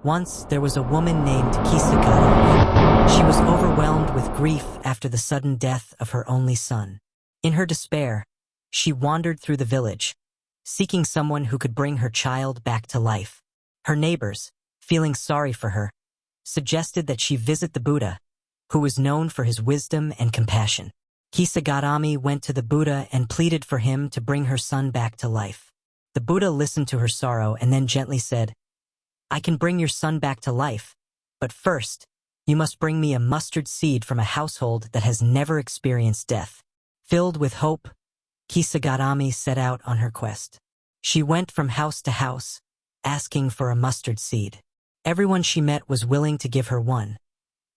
Once, there was a woman named Kisagata. She was overwhelmed with grief after the sudden death of her only son. In her despair, she wandered through the village, seeking someone who could bring her child back to life. Her neighbors, feeling sorry for her, suggested that she visit the Buddha, who was known for his wisdom and compassion. Kisagatami went to the Buddha and pleaded for him to bring her son back to life. The Buddha listened to her sorrow and then gently said, "I can bring your son back to life, but first, you must bring me a mustard seed from a household that has never experienced death." Filled with hope, Kisagatami set out on her quest. She went from house to house, asking for a mustard seed. Everyone she met was willing to give her one,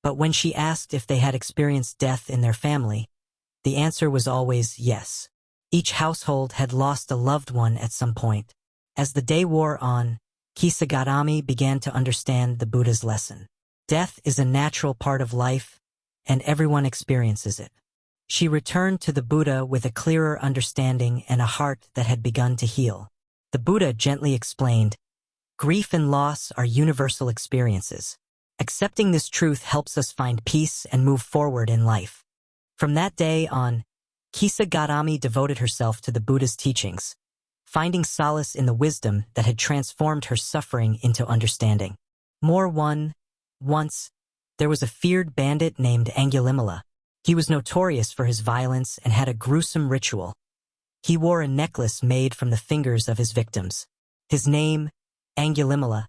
but when she asked if they had experienced death in their family, the answer was always yes. Each household had lost a loved one at some point. As the day wore on, Kisagatami began to understand the Buddha's lesson. Death is a natural part of life, and everyone experiences it. She returned to the Buddha with a clearer understanding and a heart that had begun to heal. The Buddha gently explained, "Grief and loss are universal experiences. Accepting this truth helps us find peace and move forward in life." From that day on, Kisagatami devoted herself to the Buddha's teachings, finding solace in the wisdom that had transformed her suffering into understanding. Once, there was a feared bandit named Angulimala. He was notorious for his violence and had a gruesome ritual. He wore a necklace made from the fingers of his victims. His name, Angulimala,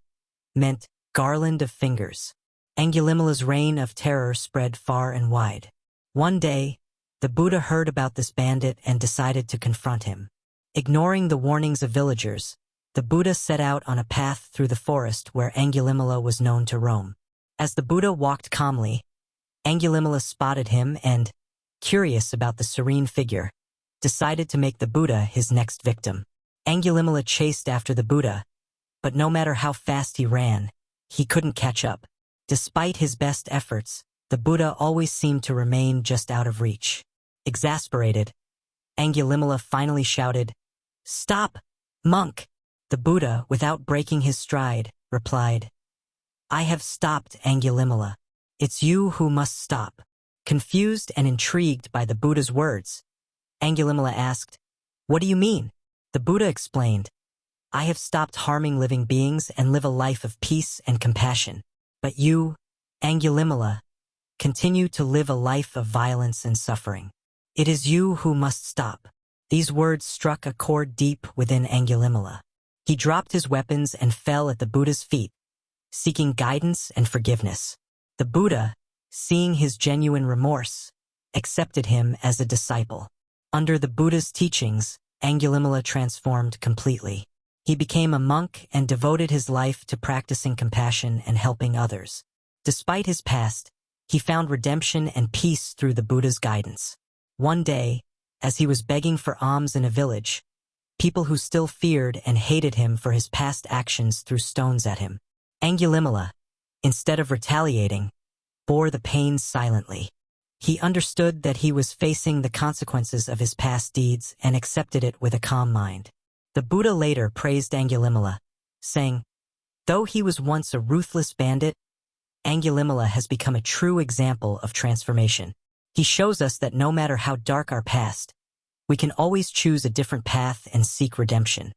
meant garland of fingers. Angulimala's reign of terror spread far and wide. One day, the Buddha heard about this bandit and decided to confront him. Ignoring the warnings of villagers, the Buddha set out on a path through the forest where Angulimala was known to roam. As the Buddha walked calmly, Angulimala spotted him and, curious about the serene figure, decided to make the Buddha his next victim. Angulimala chased after the Buddha, but no matter how fast he ran, he couldn't catch up. Despite his best efforts, the Buddha always seemed to remain just out of reach. Exasperated, Angulimala finally shouted, "Stop, monk!" The Buddha, without breaking his stride, replied, "I have stopped, Angulimala. It's you who must stop." Confused and intrigued by the Buddha's words, Angulimala asked, "What do you mean?" The Buddha explained, "I have stopped harming living beings and live a life of peace and compassion. But you, Angulimala, continue to live a life of violence and suffering. It is you who must stop." These words struck a chord deep within Angulimala. He dropped his weapons and fell at the Buddha's feet, seeking guidance and forgiveness. The Buddha, seeing his genuine remorse, accepted him as a disciple. Under the Buddha's teachings, Angulimala transformed completely. He became a monk and devoted his life to practicing compassion and helping others. Despite his past, he found redemption and peace through the Buddha's guidance. One day, as he was begging for alms in a village, people who still feared and hated him for his past actions threw stones at him. Angulimala, instead of retaliating, bore the pain silently. He understood that he was facing the consequences of his past deeds and accepted it with a calm mind. The Buddha later praised Angulimala, saying, "Though he was once a ruthless bandit, Angulimala has become a true example of transformation." He shows us that no matter how dark our past, we can always choose a different path and seek redemption.